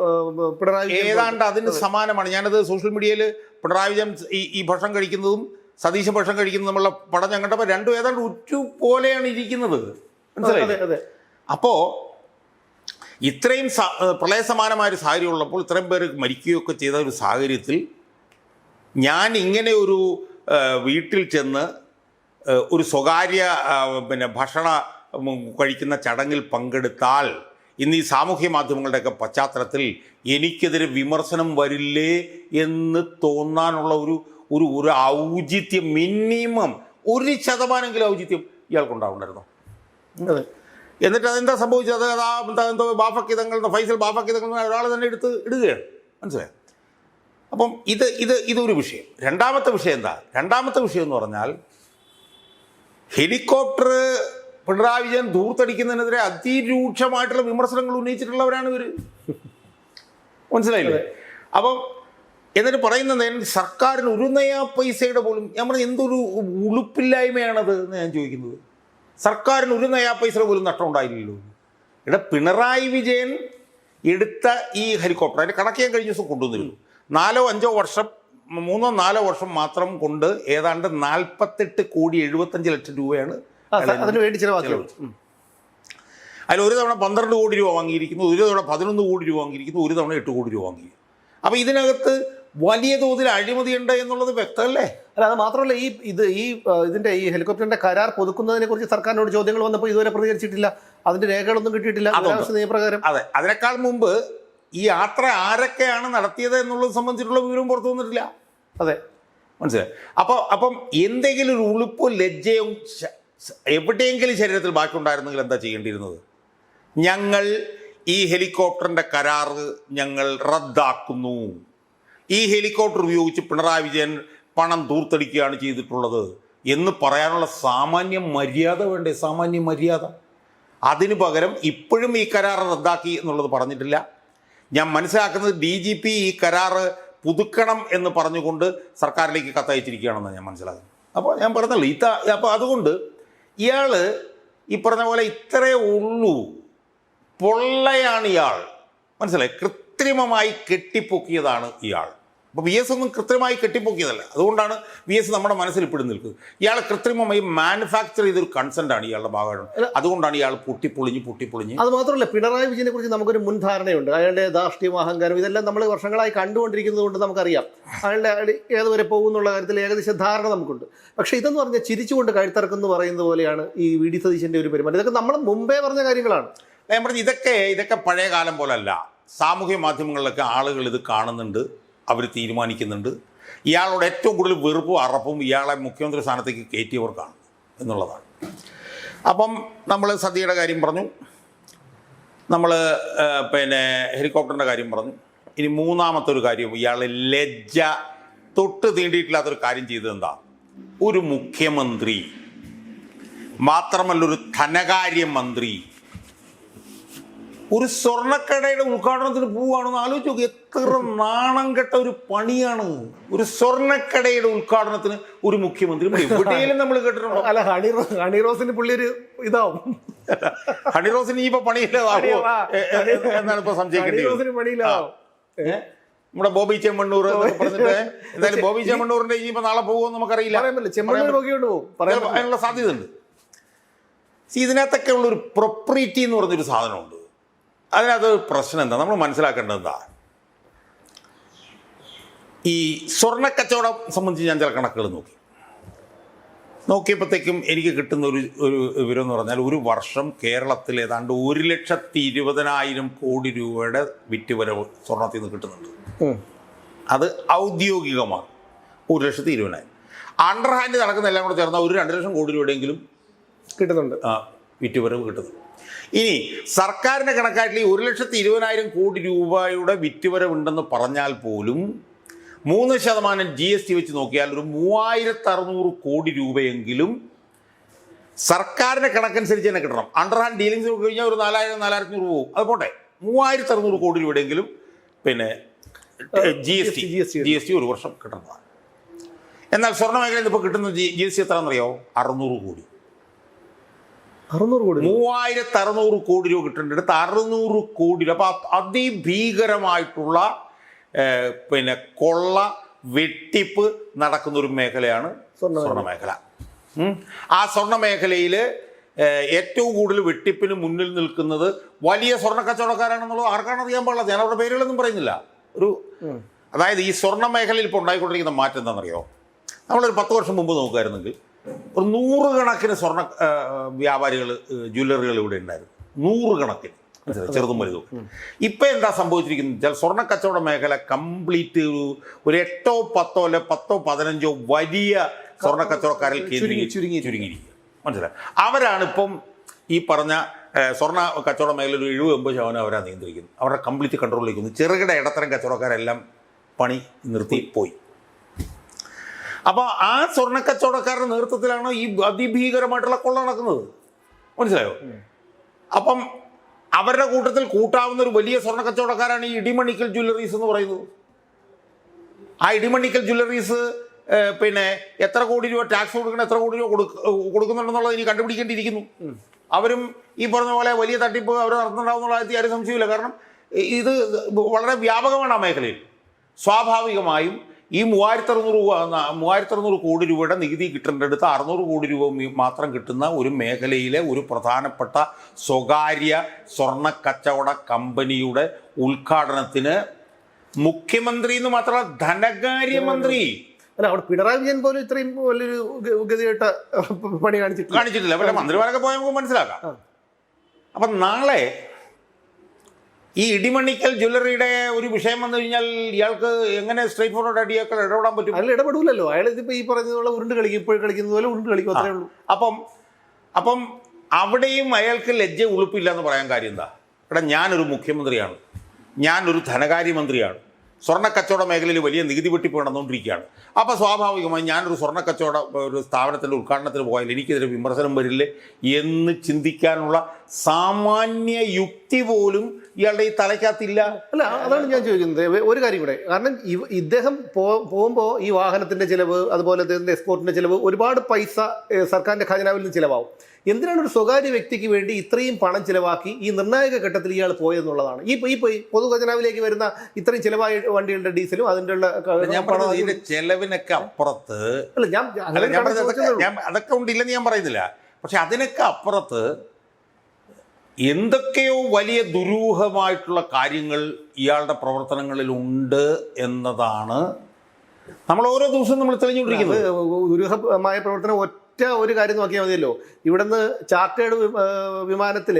പിണറായി ഏതാണ്ട് അതിന് സമാനമാണ്. ഞാനത് സോഷ്യൽ മീഡിയയിൽ പിണറായി വിജയൻ ഈ ഭക്ഷണം കഴിക്കുന്നതും സതീശ ഭക്ഷണം കഴിക്കുന്നതും നമ്മളുടെ പടം ഞാൻ കണ്ടപ്പോൾ രണ്ടും ഏതാണ്ട് ഉറ്റുപോലെയാണ് ഇരിക്കുന്നത്. മനസ്സിലായി? അപ്പോൾ ഇത്രയും പ്രളയസമാനമായൊരു സാഹചര്യം ഉള്ളപ്പോൾ ഇത്രയും പേര് മരിക്കുകയൊക്കെ ചെയ്ത ഒരു സാഹചര്യത്തിൽ ഞാൻ ഇങ്ങനെ ഒരു വീട്ടിൽ ചെന്ന് ഒരു സ്വകാര്യ പിന്നെ ഭക്ഷണ കഴിക്കുന്ന ചടങ്ങിൽ പങ്കെടുത്താൽ ഇന്ന് ഈ സാമൂഹ്യ മാധ്യമങ്ങളുടെയൊക്കെ പശ്ചാത്തലത്തിൽ എനിക്കെതിരെ വിമർശനം വരില്ലേ എന്ന് തോന്നാനുള്ള ഒരു ഔചിത്യം, മിനിമം 1% ഔചിത്യം ഇയാൾക്കുണ്ടാവുണ്ടായിരുന്നോ? എന്നിട്ട് അതെന്താ സംഭവിച്ചത്? എന്തോ ബാഫക്കിതങ്ങൾ, ഫൈസൽ ബാഫക്കിതങ്ങൾ ഒരാൾ തന്നെ എടുത്ത് ഇടുകയാണ്. മനസ്സിലായോ? അപ്പം ഇതൊരു വിഷയം. രണ്ടാമത്തെ വിഷയം എന്താ? രണ്ടാമത്തെ വിഷയം എന്ന് പറഞ്ഞാൽ ഹെലികോപ്റ്റർ പിണറായി വിജയൻ ധൂർത്തടിക്കുന്നതിനെതിരെ അതിരൂക്ഷമായിട്ടുള്ള വിമർശനങ്ങൾ ഉന്നയിച്ചിട്ടുള്ളവരാണ് ഇവർ. മനസ്സിലായില്ലേ? അപ്പം എന്നിട്ട് പറയുന്നത് സർക്കാരിന് 1 നയാ പൈസയുടെ പോലും, ഞാൻ പറഞ്ഞ എന്തൊരു ഉളുപ്പില്ലായ്മയാണത് എന്ന് ഞാൻ ചോദിക്കുന്നത്. സർക്കാരിന് 1 നയാ പൈസയുടെ പോലും നഷ്ടം ഉണ്ടായില്ലല്ലോ. ഇവിടെ പിണറായി വിജയൻ എടുത്ത ഈ ഹെലികോപ്റ്റർ അതിൻ്റെ കണക്ക് ഞാൻ കഴിഞ്ഞ ദിവസം കൊണ്ടുവന്നിരുന്നു. 4-5 വർഷം 3-4 വർഷം മാത്രം കൊണ്ട് ഏതാണ്ട് 48,75,00,000 രൂപയാണ് അതിന് വേണ്ടി ചിലവാക്കിയത്. അതിൽ ഒരു തവണ 12 കോടി രൂപ വാങ്ങിയിരിക്കുന്നു, ഒരു തവണ 11 കോടി രൂപ വാങ്ങിയിരിക്കുന്നു, ഒരു തവണ 8 കോടി രൂപ വാങ്ങിയിരിക്കുന്നു. അപ്പോൾ ഇതിനകത്ത് വലിയ തോതിൽ അഴിമതിയുണ്ട് എന്നുള്ളത് വ്യക്തമല്ലേ? അല്ല, അത് മാത്രമല്ല ഇതിന്റെ ഈ ഹെലികോപ്റ്ററിന്റെ കരാർ പുതുക്കുന്നതിനെ കുറിച്ച് സർക്കാരിനോട് ചോദ്യങ്ങൾ വന്നപ്പോൾ ഇതുവരെ പ്രതികരിച്ചിട്ടില്ല. അതിന്റെ രേഖകളൊന്നും കിട്ടിയിട്ടില്ല നിയമപ്രകാരം. അതെ, അതിനേക്കാൾ മുമ്പ് ഈ യാത്ര ആരൊക്കെയാണ് നടത്തിയത് എന്നുള്ളത് സംബന്ധിച്ചിട്ടുള്ള വിവരം പുറത്തു വന്നിട്ടില്ല. അതെ, മനസ്സിലായി? അപ്പം എന്തെങ്കിലും ഒരു ഉളുപ്പോ ലജ്ജയും എവിടെയെങ്കിലും ശരീരത്തിൽ ബാക്കി ഉണ്ടായിരുന്നെങ്കിൽ എന്താ ചെയ്യേണ്ടിയിരുന്നത്? ഞങ്ങൾ ഈ ഹെലികോപ്റ്ററിൻ്റെ കരാറ് ഞങ്ങൾ റദ്ദാക്കുന്നു, ഈ ഹെലികോപ്റ്റർ ഉപയോഗിച്ച് പിണറായി വിജയൻ പണം ധൂർത്തടിക്കുകയാണ് ചെയ്തിട്ടുള്ളത് എന്ന് പറയാനുള്ള സാമാന്യ മര്യാദ വേണ്ടേ? സാമാന്യ മര്യാദ. അതിനു പകരം ഇപ്പോഴും ഈ കരാർ റദ്ദാക്കി എന്നുള്ളത് പറഞ്ഞിട്ടില്ല. ഞാൻ മനസ്സിലാക്കുന്നത് DGP ഈ കരാറ് പുതുക്കണം എന്ന് പറഞ്ഞുകൊണ്ട് സർക്കാരിലേക്ക് കത്തയച്ചിരിക്കുകയാണെന്ന് ഞാൻ മനസ്സിലാക്കുന്നത്. അപ്പോൾ ഞാൻ പറഞ്ഞല്ലോ അപ്പോൾ അതുകൊണ്ട് ഇയാൾ ഈ പറഞ്ഞ പോലെ ഇത്രയേ ഉള്ളൂ, പൊള്ളയാണ് ഇയാൾ. മനസ്സിലായി? കൃത്രിമമായി കെട്ടിപ്പൊക്കിയതാണ് ഇയാൾ. അപ്പോൾ VS ഒന്നും കൃത്രിമമായി കെട്ടിപ്പൊക്കിയതല്ല. അതുകൊണ്ടാണ് VS നമ്മുടെ മനസ്സിൽ ഇപ്പോഴും നിൽക്കുന്നത്. ഇയാൾ കൃത്രിമമായി മാനുഫാക്ചർ ചെയ്തൊരു കൺസെൻറ്റാണ് ഇയാളുടെ ഭാഗമാണ്. അതുകൊണ്ടാണ് ഇയാൾ പൊട്ടിപ്പൊളിഞ്ഞ്. അത് മാത്രമല്ല, പിണറായി വിജയനെ കുറിച്ച് നമുക്കൊരു മുൻധാരണയുണ്ട്. അയാളുടെ ധാർഷ്ട്യവും അഹങ്കാരം ഇതെല്ലാം നമ്മൾ വർഷങ്ങളായി കണ്ടുകൊണ്ടിരിക്കുന്നത് കൊണ്ട് നമുക്കറിയാം അയാളുടെ ഏതുവരെ പോകുന്നുള്ള കാര്യത്തിൽ ഏകദേശം ധാരണ നമുക്കുണ്ട്. പക്ഷേ ഇതെന്ന് പറഞ്ഞാൽ ചിരിച്ചുകൊണ്ട് കഴുത്തറക്കെന്ന് പറയുന്നത് പോലെയാണ് ഈ VD സതീശൻ്റെ ഒരു പെരുമാറ്റം. ഇതൊക്കെ നമ്മൾ മുമ്പേ പറഞ്ഞ കാര്യങ്ങളാണ്. ഞാൻ പറഞ്ഞു ഇതൊക്കെ പഴയ കാലം പോലല്ല. സാമൂഹ്യ മാധ്യമങ്ങളിലൊക്കെ ആളുകൾ ഇത് കാണുന്നുണ്ട്, അവർ തീരുമാനിക്കുന്നുണ്ട്. ഇയാളോട് ഏറ്റവും കൂടുതൽ വെറുപ്പും അറപ്പും ഇയാളെ മുഖ്യമന്ത്രി സ്ഥാനത്തേക്ക് കയറ്റിയവർക്കാണ് എന്നുള്ളതാണ്. അപ്പം നമ്മൾ സദ്യയുടെ കാര്യം പറഞ്ഞു, നമ്മൾ പിന്നെ ഹെലികോപ്റ്ററിൻ്റെ കാര്യം പറഞ്ഞു. ഇനി മൂന്നാമത്തെ ഒരു കാര്യം, ഇയാൾ ലജ്ജ തൊട്ട് തീണ്ടിയിട്ടില്ലാത്തൊരു കാര്യം ചെയ്തത് എന്താ? ഒരു മുഖ്യമന്ത്രി മാത്രമല്ല, ഒരു ധനകാര്യമന്ത്രി ഒരു സ്വർണ്ണക്കടയുടെ ഉദ്ഘാടനത്തിന് പോവുകയാണെന്ന് ആലോചിച്ച് നോക്കി. എത്ര നാണം കെട്ട ഒരു പണിയാണ് ഒരു സ്വർണ്ണക്കടയുടെ ഉദ്ഘാടനത്തിന് ഒരു മുഖ്യമന്ത്രി. എവിടെയെങ്കിലും നമ്മൾ കേട്ടിട്ടുണ്ടോ? അല്ല, ഹണിറോസിന് പുള്ളി ഒരു ഇതാവും. ഹണിറോസിന് ഇപ്പൊ പണിയില്ലാതാവോ എന്നാണ് ഇപ്പൊ സംശയിക്കേണ്ടത്. നമ്മുടെ ബോബി ചെമ്മണ്ണൂർ പറഞ്ഞിട്ട് എന്തായാലും ബോബി ചെമ്മണ്ണൂറിന്റെ ഇനിയിപ്പോ നാളെ പോകുമെന്ന് നമുക്കറിയില്ല. അതിനുള്ള സാധ്യത ഉണ്ട്. ഇതിനകത്തൊക്കെ ഉള്ളൊരു പ്രൊപ്പറേറ്റി എന്ന് പറഞ്ഞൊരു സാധനമുണ്ട്. അതിനകത്ത് പ്രശ്നം എന്താ നമ്മൾ മനസ്സിലാക്കേണ്ടത് എന്താ? ഈ സ്വർണ്ണക്കച്ചവടം സംബന്ധിച്ച് ഞാൻ ചില കണക്കുകൾ നോക്കിയപ്പോഴത്തേക്കും എനിക്ക് കിട്ടുന്ന ഒരു വിവരം എന്ന് പറഞ്ഞാൽ, ഒരു വർഷം കേരളത്തിൽ ഏതാണ്ട് 1,20,000 കോടി രൂപയുടെ വിറ്റുവരവ് സ്വർണ്ണത്തിൽ നിന്ന് കിട്ടുന്നുണ്ട്. അത് ഔദ്യോഗികമാണ്. 1,20,000. അണ്ടർ ഹാൻഡ് നടക്കുന്ന എല്ലാം കൂടെ ചേർന്നാൽ ഒരു 2 ലക്ഷം കോടി രൂപയുടെയെങ്കിലും കിട്ടുന്നുണ്ട്, വിറ്റുവരവ് കിട്ടുന്നു. ഇനി സർക്കാരിൻ്റെ കണക്കായിട്ട് 1,20,000 കോടി രൂപയുടെ വിറ്റുവരവുണ്ടെന്ന് പറഞ്ഞാൽ പോലും 3% GST വെച്ച് നോക്കിയാൽ ഒരു 3,600 കോടി രൂപയെങ്കിലും സർക്കാരിൻ്റെ കണക്കനുസരിച്ച് തന്നെ കിട്ടണം. അണ്ടർ ഹാൻഡ് ഡീലിങ്സ് കഴിഞ്ഞാൽ ഒരു 4000-4500 രൂപ പോകും. അത് പോട്ടെ, 3600 കോടി രൂപയുടെയെങ്കിലും പിന്നെ GST ഒരു വർഷം കിട്ടുന്നതാണ്. എന്നാൽ സ്വർണ്ണ മേഖലയിൽ ഇപ്പോൾ കിട്ടുന്ന GST എത്രയാണെന്നറിയോ? 600 കോടി. 3600 കോടി രൂപ കിട്ടേണ്ടടുത്ത് 600 കോടി രൂപ. അപ്പോൾ അതിഭീകരമായിട്ടുള്ള പിന്നെ കൊള്ള വെട്ടിപ്പ് നടക്കുന്ന ഒരു മേഖലയാണ് സ്വർണ്ണ മേഖല. ആ സ്വർണ്ണ മേഖലയിൽ ഏറ്റവും കൂടുതൽ വെട്ടിപ്പിന് മുന്നിൽ നിൽക്കുന്നത് വലിയ സ്വർണ്ണ കച്ചവടക്കാരാണെന്നുള്ളത് ആർക്കാണ് അറിയാൻ പാടില്ല. ഞാൻ അവരുടെ പേരുകളൊന്നും പറയുന്നില്ല. അതായത് ഈ സ്വർണ്ണ മേഖലയിൽ ഇപ്പോൾ ഉണ്ടായിക്കൊണ്ടിരിക്കുന്ന മാറ്റം എന്താണെന്നറിയോ? നമ്മളൊരു 10 വർഷം മുമ്പ് നോക്കുകയായിരുന്നെങ്കിൽ ഒരു 100 കണക്കിന് സ്വർണ്ണ വ്യാപാരികൾ, ജ്വല്ലറികൾ ഇവിടെ ഉണ്ടായിരുന്നു. 100 കണക്കിന്, ചെറുതും വലുതും. ഇപ്പം എന്താ സംഭവിച്ചിരിക്കുന്നത് വെച്ചാൽ സ്വർണ്ണ കച്ചവട മേഖല കംപ്ലീറ്റ് ഒരു 8-10 അല്ലെ 10-15 വലിയ സ്വർണ്ണ കച്ചവടക്കാരിൽ ചുരുങ്ങിയിരിക്കുക. മനസ്സിലായി? അവരാണിപ്പം ഈ പറഞ്ഞ സ്വർണ്ണ കച്ചവട മേഖലയിൽ ഒരു 70-80% അവരാണ് നിയന്ത്രിക്കുന്നത്. അവരുടെ കംപ്ലീറ്റ് കൺട്രോളിലേക്ക് വന്നു. ചെറുകിട ഇടത്തരം കച്ചവടക്കാരെല്ലാം പണി നിർത്തി പോയി. അപ്പോൾ ആ സ്വർണ്ണ കച്ചവടക്കാരുടെ നേതൃത്വത്തിലാണ് ഈ അതിഭീകരമായിട്ടുള്ള കൊള്ള നടക്കുന്നത്. മനസ്സിലായോ? അപ്പം അവരുടെ കൂട്ടത്തിൽ കൂട്ടാവുന്ന ഒരു വലിയ സ്വർണ്ണ കച്ചവടക്കാരാണ് ഈ ഇടിമണിക്കൽ ജ്വല്ലറീസ് എന്ന് പറയുന്നത്. ആ ഇടിമണിക്കൽ ജ്വല്ലറീസ് പിന്നെ എത്ര കോടി രൂപ ടാക്സ് കൊടുക്കണം, എത്ര കോടി രൂപ കൊടുക്കുന്നുണ്ടെന്നുള്ളത് ഇനി കണ്ടുപിടിക്കേണ്ടിയിരിക്കുന്നു. അവരും ഈ പറഞ്ഞ പോലെ വലിയ തട്ടിപ്പ് അവർ നടത്തുന്നുണ്ടാവുന്നുള്ള കാര്യത്തിൽ ആരും സംശയമില്ല. കാരണം ഇത് വളരെ വ്യാപകമാണ് ആ മേഖലയിൽ. സ്വാഭാവികമായും ഈ 3600 കോടി രൂപയുടെ നികുതി കിട്ടേണ്ടടുത്ത് 600 കോടി രൂപ മാത്രം കിട്ടുന്ന ഒരു മേഖലയിലെ ഒരു പ്രധാനപ്പെട്ട സ്വകാര്യ സ്വർണ്ണ കച്ചവട കമ്പനിയുടെ ഉദ്ഘാടനത്തിന് മുഖ്യമന്ത്രി എന്ന് മാത്രമല്ല ധനകാര്യമന്ത്രി, അല്ല അവിടെ പിണറായി വിജയൻ പോലും ഇത്രയും വലിയൊരു ഗതികെട്ട പണി കാണിച്ചിട്ടില്ല. പക്ഷേ മന്ത്രിമാരൊക്കെ പോയാൽ നമുക്ക് മനസ്സിലാക്കാം. അപ്പം നാളെ ഈ ഇടിമണിക്കൽ ജ്വല്ലറിയുടെ ഒരു വിഷയം വന്നു കഴിഞ്ഞാൽ ഇയാൾക്ക് എങ്ങനെ സ്ട്രേറ്റ് ഫോർവേഡ് ആയിട്ട് ഇയാൾക്ക് ഇടപെടാൻ പറ്റും? അതിൽ ഇടപെടില്ലല്ലോ. അയാൾ ഇതിപ്പോൾ ഈ പറഞ്ഞതുപോലെ ഉരുണ്ട് കളിക്കും, ഇപ്പോൾ കളിക്കുന്നത് പോലെ ഉരുണ്ട് കളിക്കും, അത്രേ ഉള്ളൂ. അപ്പം അവിടെയും അയാൾക്ക് ലജ്ജ ഉളുപ്പില്ല എന്ന് പറയാൻ കാര്യം എന്താ? ഞാനൊരു മുഖ്യമന്ത്രിയാണ്, ഞാനൊരു ധനകാര്യമന്ത്രിയാണ്, സ്വർണ്ണ കച്ചവട മേഖലയിൽ വലിയ നികുതി വെട്ടിപ്പ് നടന്നുകൊണ്ടിരിക്കുകയാണ്. അപ്പോൾ സ്വാഭാവികമായി ഞാനൊരു സ്വർണ്ണ കച്ചവട ഒരു സ്ഥാപനത്തിൻ്റെ ഉദ്ഘാടനത്തിന് പോയാൽ എനിക്കെതിരെ വിമർശനം വരില്ലേ എന്ന് ചിന്തിക്കാനുള്ള സാമാന്യ യുക്തി പോലും ഇയാളുടെ ഈ തലയ്ക്കകത്തില്ല. അല്ല, അതാണ് ഞാൻ ചോദിക്കുന്നത്. ഒരു കാര്യം കൂടെ, കാരണം ഇദ്ദേഹം പോകുമ്പോൾ ഈ വാഹനത്തിൻ്റെ ചിലവ്, അതുപോലെ തന്നെ എക്സ്പോർട്ടിൻ്റെ ചിലവ്, ഒരുപാട് പൈസ സർക്കാരിൻ്റെ ഖജനാവിൽ നിന്ന് ചിലവാകും. എന്തിനാണ് ഒരു സ്വകാര്യ വ്യക്തിക്ക് വേണ്ടി ഇത്രയും പണം ചിലവാക്കി ഈ നിർണായക ഘട്ടത്തിൽ ഇയാൾ പോയെന്നുള്ളതാണ്. ഈ പൊതു ഖജനാവിലേക്ക് വരുന്ന ഇത്രയും ചിലവായ വണ്ടികളുടെ ഡീസലും അതിൻ്റെ ചെലവിനൊക്കെ അപ്പുറത്ത്, അല്ല ഞാൻ അതൊക്കെ ഉണ്ടില്ലെന്ന് ഞാൻ പറയുന്നില്ല. പക്ഷെ അതിനൊക്കെ അപ്പുറത്ത് എന്തൊക്കെയോ വലിയ ദുരൂഹമായിട്ടുള്ള കാര്യങ്ങൾ ഇയാളുടെ പ്രവർത്തനങ്ങളിലുണ്ട് എന്നതാണ് നമ്മൾ ഓരോ ദിവസവും നമ്മൾ തെളിഞ്ഞുകൊണ്ടിരിക്കുന്നത്. ദുരൂഹമായ പ്രവർത്തനം ഒരു കാര്യം നോക്കിയാൽ മതിയല്ലോ. ഇവിടുന്ന് ചാർട്ടേഡ് വിമാനത്തിൽ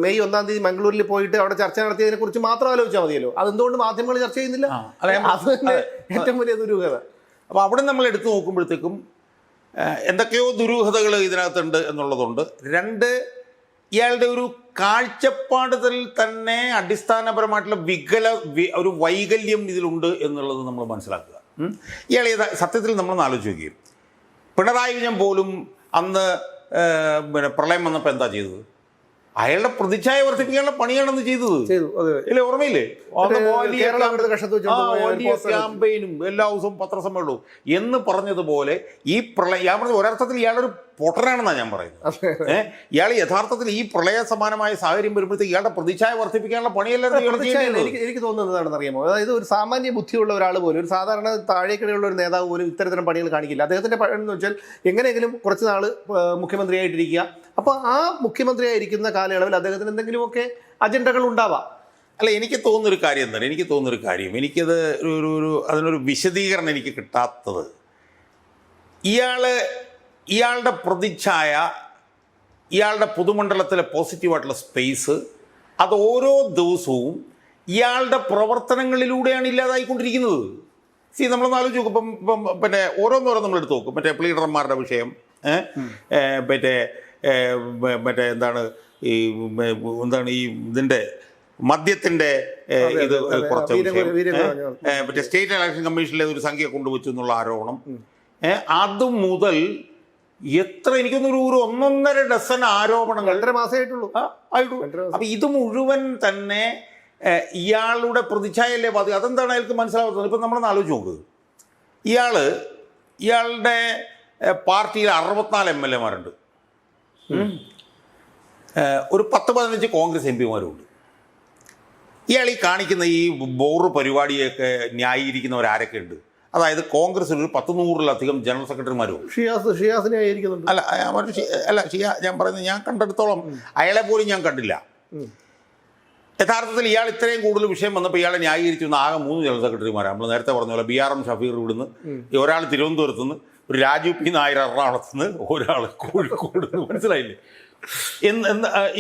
മെയ് 1-ാം തീയതി മംഗളൂരിൽ പോയിട്ട് അവിടെ ചർച്ച നടത്തിയതിനെ കുറിച്ച് മാത്രം ആലോചിച്ചാൽ മതിയല്ലോ. അതെന്തുകൊണ്ട് മാധ്യമങ്ങൾ ചർച്ച ചെയ്യുന്നില്ല? അത് തന്നെ ഏറ്റവും വലിയ ദുരൂഹത. അപ്പോൾ അവിടെ നമ്മൾ എടുത്തു നോക്കുമ്പോഴത്തേക്കും എന്തൊക്കെയോ ദുരൂഹതകൾ ഇതിനകത്തുണ്ട് എന്നുള്ളതുണ്ട്. 2, ഇയാളുടെ ഒരു കാഴ്ചപ്പാടുകൾ തന്നെ അടിസ്ഥാനപരമായിട്ടുള്ള ഒരു വൈകല്യം ഇതിലുണ്ട് എന്നുള്ളത് നമ്മൾ മനസ്സിലാക്കുക. ഇയാൾ സത്യത്തിൽ നമ്മളൊന്ന് ആലോചിച്ച് നോക്കുകയും, പിണറായി വിജയൻ പോലും അന്ന് പിന്നെ പ്രളയം വന്നപ്പോൾ എന്താ ചെയ്തത്? അയാളുടെ പ്രതിച്ഛായ വർദ്ധിപ്പിക്കാനുള്ള പണിയാണെന്ന് ചെയ്തത്. ഇല്ലേ, ഓർമ്മയില്ലേ? ക്യാമ്പയിനും എല്ലാ ദിവസവും പത്രസമ്മേളനവും എന്ന് പറഞ്ഞതുപോലെ ഈ പ്രളയം, ഞാൻ പറഞ്ഞത് ഒരർത്ഥത്തിൽ ഇയാളൊരു പൊട്ടനാണെന്നാണ് ഞാൻ പറയുന്നത്. ഇയാൾ യഥാർത്ഥത്തിൽ ഈ പ്രളയ സമാനമായ സാഹചര്യം വരുമ്പോഴത്തേക്ക് ഇയാളുടെ പ്രതിച്ഛായ വർദ്ധിപ്പിക്കാനുള്ള പണിയല്ലായിരുന്നു. എനിക്ക് തോന്നുന്നത് എന്താണെന്ന് അറിയാമോ? അതായത് ഒരു സാമാന്യ ബുദ്ധിയുള്ള ഒരാൾ പോലും, ഒരു സാധാരണ താഴേക്കിടെയുള്ള ഒരു നേതാവ് പോലും ഇത്തരത്തിലും പണികൾ കാണിക്കില്ല. അദ്ദേഹത്തിന്റെ പണി എന്ന് വെച്ചാൽ എങ്ങനെയെങ്കിലും കുറച്ച് നാൾ മുഖ്യമന്ത്രിയായിട്ടിരിക്കുക. അപ്പോൾ ആ മുഖ്യമന്ത്രിയായിരിക്കുന്ന കാലയളവിൽ അദ്ദേഹത്തിന് എന്തെങ്കിലുമൊക്കെ അജണ്ടകൾ ഉണ്ടാവാം. അല്ല, എനിക്ക് തോന്നുന്നൊരു കാര്യം എന്താണ്, എനിക്കത് അതിനൊരു വിശദീകരണം എനിക്ക് കിട്ടാത്തത്, ഇയാളുടെ പ്രതിച്ഛായ, ഇയാളുടെ പൊതുമണ്ഡലത്തിലെ പോസിറ്റീവായിട്ടുള്ള സ്പേസ്, അത് ഓരോ ദിവസവും ഇയാളുടെ പ്രവർത്തനങ്ങളിലൂടെയാണ് ഇല്ലാതായിക്കൊണ്ടിരിക്കുന്നത്. നമ്മളൊന്ന് ആലോചിച്ച് നോക്കും. ഇപ്പം പിന്നെ ഓരോന്നോരോ നമ്മൾ എടുത്ത് നോക്കും. മറ്റേ പ്ലീഡർമാരുടെ വിഷയം, മറ്റേ എന്താണ് ഈ ഇതിൻ്റെ മദ്യത്തിൻ്റെ ഇത് കുറച്ച വിഷയം, സ്റ്റേറ്റ് ഇലക്ഷൻ കമ്മീഷനിലെ ഒരു സംഖ്യ കൊണ്ടുവച്ചു എന്നുള്ള ആരോപണം, അതുമുതൽ എത്ര എനിക്കൊന്നൊരു ഒരു 1.5 ഡസൻ ആരോപണങ്ങൾ 2.5 മാസമായിട്ടുള്ളൂ ആയിട്ടുള്ളൂ. അപ്പം ഇത് മുഴുവൻ തന്നെ ഇയാളുടെ പ്രതിച്ഛായല്ലേ ബാധി. അതെന്താണ് അയാൾക്ക് മനസ്സിലാവുന്നത്? ഇപ്പം നമ്മളൊന്ന് ആലോചിച്ച് നോക്ക്. ഇയാളുടെ പാർട്ടിയിൽ 64 MLA മാരുണ്ട്, ഒരു 10-15 കോൺഗ്രസ് MP മാരുമുണ്ട്. ഇയാൾ ഈ കാണിക്കുന്ന ഈ ബോറ് പരിപാടിയൊക്കെ ന്യായീകരിക്കുന്നവരാരൊക്കെ ഉണ്ട്? അതായത് കോൺഗ്രസ്സിൽ ഒരു 100-100-ലധികം ജനറൽ സെക്രട്ടറിമാരും. ഷിയാസിനെ ആയിരിക്കുന്നുണ്ട്. അല്ല ഞാൻ പറയുന്നത്, ഞാൻ കണ്ടെടുത്തോളം അയാളെ പോലും ഞാൻ കണ്ടില്ല. യഥാർത്ഥത്തിൽ ഇയാൾ ഇത്രയും കൂടുതൽ വിഷയം വന്നപ്പോൾ ഇയാളെ ന്യായീകരിച്ചു ആകെ 3 ജനറൽ സെക്രട്ടറിമാരാണ്. നമ്മൾ നേരത്തെ പറഞ്ഞ പോലെ BRM ഷഫീർ ഇവിടുന്ന്, ഒരാൾ തിരുവനന്തപുരത്ത് നിന്ന്, ഒരു രാജു P. നായർ എറണാകുളത്ത് നിന്ന്, ഒരാൾ കോഴിക്കോട് നിന്ന്. മനസ്സിലായില്ലേ?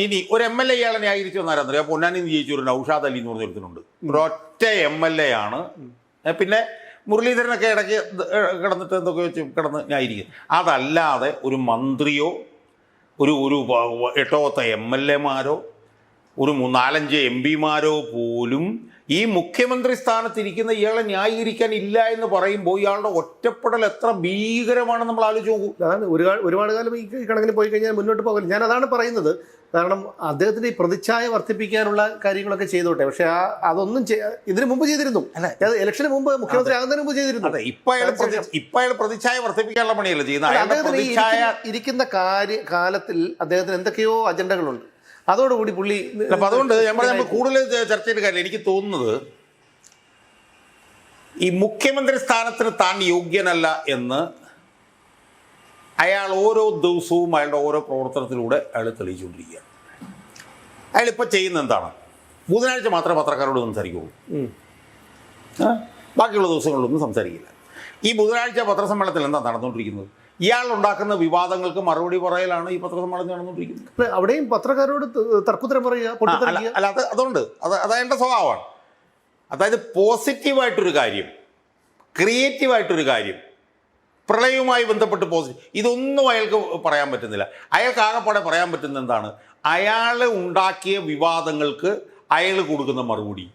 ഇനി ഒരു MLA ഇയാളെ ന്യായീകരിച്ചു വന്നാരാന്നറിയാം. പൊന്നാനി ജയിച്ചു ഒരു നൗഷാദ് അലി എന്ന് പറഞ്ഞൊരുത്തനുണ്ട്. ഒരൊറ്റ MLA ആണ്. പിന്നെ മുരളീധരനൊക്കെ ഇടയ്ക്ക് കിടന്നിട്ട് എന്തൊക്കെ വെച്ച് കിടന്ന് ന്യായീകരിക്കും. അതല്ലാതെ ഒരു മന്ത്രിയോ ഒരു 8-10 MLA-മാരോ ഒരു 4-5 MP-മാരോ പോലും ഈ മുഖ്യമന്ത്രി സ്ഥാനത്തിരിക്കുന്ന ഇയാളെ ന്യായീകരിക്കാൻ ഇല്ല എന്ന് പറയുമ്പോൾ ഇയാളുടെ ഒറ്റപ്പെടൽ എത്ര ഭീകരമാണെന്ന് നമ്മൾ ആലോചിച്ച് നോക്കൂ. അതാണ് ഒരുപാട് കാലം ഈ കണക്കിന് പോയി കഴിഞ്ഞാൽ മുന്നോട്ട് പോകില്ല. ഞാൻ അതാണ് പറയുന്നത്. കാരണം അദ്ദേഹത്തിന് ഈ പ്രതിച്ഛായ വർദ്ധിപ്പിക്കാനുള്ള കാര്യങ്ങളൊക്കെ ചെയ്തോട്ടെ, പക്ഷെ അതൊന്നും ഇതിനു മുമ്പ് ചെയ്തിരുന്നു. ഇലക്ഷന് മുമ്പ്, മുഖ്യമന്ത്രി ആകുന്നതിന് മുമ്പ് ചെയ്തിരുന്നു. ഇപ്പൊ അയാൾ പ്രതിച്ഛായ വർദ്ധിപ്പിക്കാനുള്ള പണിയല്ല ചെയ്യുന്നത്. അദ്ദേഹത്തിന് ഇരിക്കുന്ന കാലത്തിൽ അദ്ദേഹത്തിന് എന്തൊക്കെയോ അജണ്ടകളുണ്ട്. അതോടുകൂടി പുള്ളി അപ്പം അതുകൊണ്ട് നമ്മൾ കൂടുതൽ ചർച്ച ചെയ്ത കാര്യം എനിക്ക് തോന്നുന്നത്, ഈ മുഖ്യമന്ത്രി സ്ഥാനത്തിന് താൻ യോഗ്യനല്ല എന്ന് അയാൾ ഓരോ ദിവസവും അയാളുടെ ഓരോ പ്രവർത്തനത്തിലൂടെ അയാൾ തെളിയിച്ചുകൊണ്ടിരിക്കുകയാണ്. അയാളിപ്പോൾ ചെയ്യുന്നത് എന്താണ്? ബുധനാഴ്ച മാത്രമേ പത്രക്കാരോട് സംസാരിക്കുള്ളൂ, ബാക്കിയുള്ള ദിവസങ്ങളിലൊന്നും സംസാരിക്കില്ല. ഈ ബുധനാഴ്ച പത്രസമ്മേളനത്തിൽ എന്താ നടന്നുകൊണ്ടിരിക്കുന്നത്? ഇയാൾ ഉണ്ടാക്കുന്ന വിവാദങ്ങൾക്ക് മറുപടി പറയലാണ് ഈ പത്രസമ്മേളനം നടന്നുകൊണ്ടിരിക്കുന്നത്. അവിടെയും പത്രക്കാരോട് തർക്കുത്തരം പറയുക. അല്ല, അതുകൊണ്ട് അതയാളുടെ സ്വഭാവമാണ്. അതായത് പോസിറ്റീവായിട്ടൊരു കാര്യം, ക്രിയേറ്റീവായിട്ടൊരു കാര്യം, പ്രളയവുമായി ബന്ധപ്പെട്ട് ഇതൊന്നും അയാൾക്ക് പറയാൻ പറ്റുന്നില്ല. അയാൾക്ക് ആകെപ്പാടെ പറയാൻ പറ്റുന്ന എന്താണ്? അയാൾ ഉണ്ടാക്കിയ വിവാദങ്ങൾക്ക് അയാൾ കൊടുക്കുന്ന മറുപടി.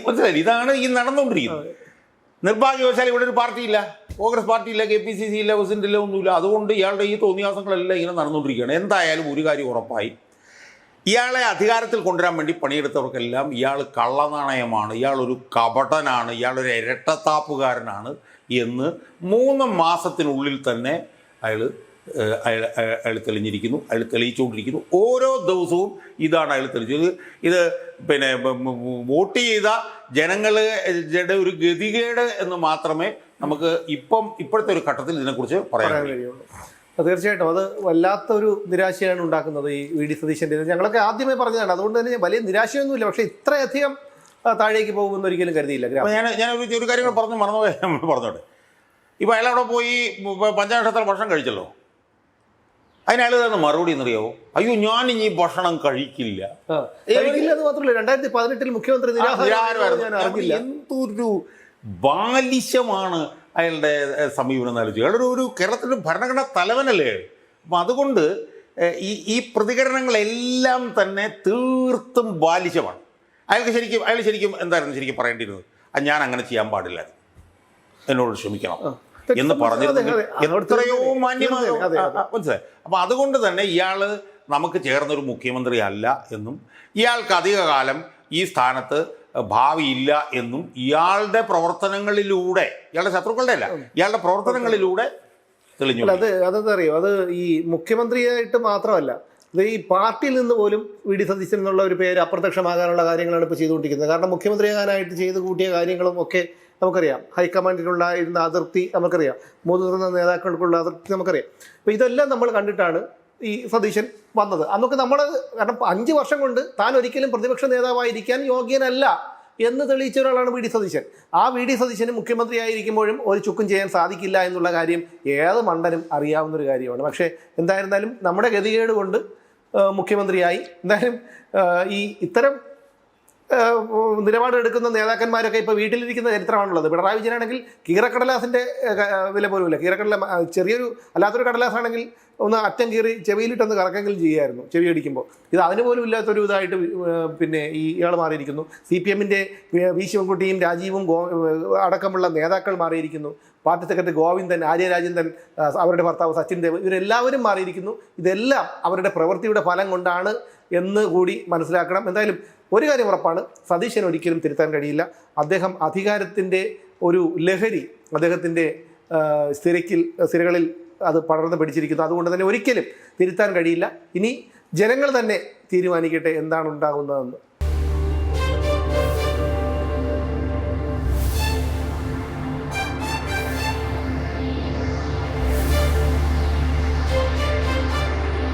മനസ്സിലായി? ഇതാണ് ഈ നടന്നുകൊണ്ടിരിക്കുന്നത്. നിർഭാഗ്യവശാൽ ഇവിടെ ഒരു പാർട്ടിയില്ല, കോൺഗ്രസ് പാർട്ടിയില്ല, KPCC ഇല്ല, പ്രസിഡന്റ് ഇല്ല, ഒന്നുമില്ല. അതുകൊണ്ട് ഇയാളുടെ ഈ തോന്നിയാസങ്ങളെല്ലാം ഇങ്ങനെ നടന്നുകൊണ്ടിരിക്കുകയാണ്. എന്തായാലും ഒരു കാര്യം ഉറപ്പായി, ഇയാളെ അധികാരത്തിൽ കൊണ്ടുവരാൻ വേണ്ടി പണിയെടുത്തവർക്കെല്ലാം ഇയാൾ കള്ളനാണയമാണ്, ഇയാളൊരു കപടനാണ്, ഇയാളൊരു ഇരട്ടത്താപ്പുകാരനാണ് എന്ന് 3 മാസത്തിനുള്ളിൽ തന്നെ അയാൾ തെളിഞ്ഞിരിക്കുന്നു. അയാൾ തെളിയിച്ചുകൊണ്ടിരിക്കുന്നു. ഓരോ ദിവസവും ഇതാണ് അയാൾ തെളിയിച്ചത്. ഇത് പിന്നെ വോട്ട് ചെയ്ത ജനങ്ങളുടെ ഒരു ഗതികേട് എന്ന് മാത്രമേ നമുക്ക് ഇപ്പോഴത്തെ ഒരു ഘട്ടത്തിൽ ഇതിനെക്കുറിച്ച് പറയാൻ കഴിയുള്ളൂ. തീർച്ചയായിട്ടും അത് വല്ലാത്തൊരു നിരാശയാണ് ഉണ്ടാക്കുന്നത് ഈ VD സതീശൻ്റെ. ഞങ്ങളൊക്കെ ആദ്യമേ പറഞ്ഞതാണ്. അതുകൊണ്ട് തന്നെ വലിയ നിരാശയൊന്നുമില്ല, പക്ഷേ ഇത്രയധികം താഴേക്ക് പോകുമെന്ന് ഒരിക്കലും കരുതിയില്ല. ഞാൻ ഒരു കാര്യങ്ങൾ പറഞ്ഞോട്ടെ. ഇപ്പോൾ അയാൾ അവിടെ പോയി പഞ്ചനക്ഷത്ര ഭക്ഷണം കഴിച്ചല്ലോ. അതിനയാൾ തന്നെ മറുപടി എന്നറിയാവോ? അയ്യോ, ഞാൻ ഇനി ഭക്ഷണം കഴിക്കില്ല. അത് മാത്രമല്ല, 2018 മുഖ്യമന്ത്രി എന്തൊരു ബാലിശമാണ് അയാളുടെ സമീപനം ആലോചിക്കുക. അയാളൊരു കേരളത്തിൻ്റെ ഭരണഘടനാ തലവനല്ലേ. അപ്പം അതുകൊണ്ട് ഈ പ്രതികരണങ്ങളെല്ലാം തന്നെ തീർത്തും ബാലിശമാണ്. അയാൾ ശരിക്കും എന്തായിരുന്നു ശരിക്കും പറയേണ്ടിയിരുന്നത്? ഞാൻ അങ്ങനെ ചെയ്യാൻ പാടില്ല, എന്നോട് ക്ഷമിക്കണം എന്ന് പറഞ്ഞിരുന്നെങ്കിൽ എത്രയോ മാന്യമാണ്. മനസ്സിലായി? അപ്പം അതുകൊണ്ട് തന്നെ ഇയാൾ നമുക്ക് ചേർന്നൊരു മുഖ്യമന്ത്രി അല്ല എന്നും ഇയാൾക്ക് അധികകാലം ഈ സ്ഥാനത്ത് ഭാവിയില്ല എന്നും ഇയാളുടെ പ്രവർത്തനങ്ങളിലൂടെ, ഇയാളുടെ ശത്രുക്കളുടെ അല്ല, ഇയാളുടെ പ്രവർത്തനങ്ങളിലൂടെ തെളിഞ്ഞു. അതെന്തറിയോ, അത് ഈ മുഖ്യമന്ത്രിയായിട്ട് മാത്രമല്ല, ഇത് ഈ പാർട്ടിയിൽ നിന്ന് പോലും VD സതീശൻ എന്നുള്ള ഒരു പേര് അപ്രത്യക്ഷമാകാനുള്ള കാര്യങ്ങളാണ് ഇപ്പോൾ ചെയ്തുകൊണ്ടിരിക്കുന്നത്. കാരണം മുഖ്യമന്ത്രിയാകാനായിട്ട് ചെയ്ത് കൂട്ടിയ കാര്യങ്ങളും ഒക്കെ നമുക്കറിയാം. ഹൈക്കമാൻഡിലുള്ള അതിർത്തി നമുക്കറിയാം, മുതിർന്ന നേതാക്കൾക്കുള്ള അതിർത്തി നമുക്കറിയാം. അപ്പോൾ ഇതെല്ലാം നമ്മൾ കണ്ടിട്ടാണ് ഈ സതീശൻ വന്നത്. അന്നൊക്കെ നമ്മൾ, കാരണം 5 വർഷം കൊണ്ട് താൻ ഒരിക്കലും പ്രതിപക്ഷ നേതാവായിരിക്കാൻ യോഗ്യനല്ല എന്ന് തെളിയിച്ച ഒരാളാണ് VD സതീശൻ. ആ VD സതീശന് മുഖ്യമന്ത്രിയായിരിക്കുമ്പോഴും ഒരു ചുക്കും ചെയ്യാൻ സാധിക്കില്ല എന്നുള്ള കാര്യം ഏത് മണ്ടനും അറിയാവുന്നൊരു കാര്യമാണ്. പക്ഷേ എന്തായിരുന്നാലും നമ്മുടെ ഗതികേട് കൊണ്ട് മുഖ്യമന്ത്രിയായി. എന്തായാലും ഈ ഇത്തരം നിലപാടെടുക്കുന്ന നേതാക്കന്മാരൊക്കെ ഇപ്പോൾ വീട്ടിലിരിക്കുന്ന ചരിത്രമാണുള്ളത്. പിണറായി വിജയനാണെങ്കിൽ കീറക്കടലാസിൻ്റെ വില പോലുമില്ല. ചെറിയൊരു അല്ലാത്തൊരു കടലാസാണെങ്കിൽ ഒന്ന് അറ്റം കീറി ചെവിയിലിട്ടൊന്ന് കറക്കെങ്കിലും ചെയ്യുമായിരുന്നു ചെവി അടിക്കുമ്പോൾ. ഇത് അതിന് പോലും ഇല്ലാത്തൊരു ഇതായിട്ട് പിന്നെ ഇയാൾ മാറിയിരിക്കുന്നു. CPM-ന്റെ വി ശിവൻകുട്ടിയും രാജീവും അടക്കമുള്ള നേതാക്കൾ മാറിയിരിക്കുന്നു. പാർട്ടി സെക്രട്ടറി ഗോവിന്ദൻ, ആര്യരാജേന്ദ്രൻ, അവരുടെ ഭർത്താവ് സച്ചിൻ ദേവ്, ഇവരെല്ലാവരും മാറിയിരിക്കുന്നു. ഇതെല്ലാം അവരുടെ പ്രവൃത്തിയുടെ ഫലം കൊണ്ടാണ് എന്ന് കൂടി മനസ്സിലാക്കണം. എന്തായാലും ഒരു കാര്യം ഉറപ്പാണ്, സതീശൻ ഒരിക്കലും തിരുത്താൻ കഴിയില്ല. അദ്ദേഹം അധികാരത്തിൻ്റെ ഒരു ലഹരി അദ്ദേഹത്തിൻ്റെ സ്ഥിരകളിൽ അത് പടർന്ന് പിടിച്ചിരിക്കുന്നു. അതുകൊണ്ട് തന്നെ ഒരിക്കലും തിരുത്താൻ കഴിയില്ല. ഇനി ജനങ്ങൾ തന്നെ തീരുമാനിക്കട്ടെ എന്താണ് ഉണ്ടാകുന്നതെന്ന്.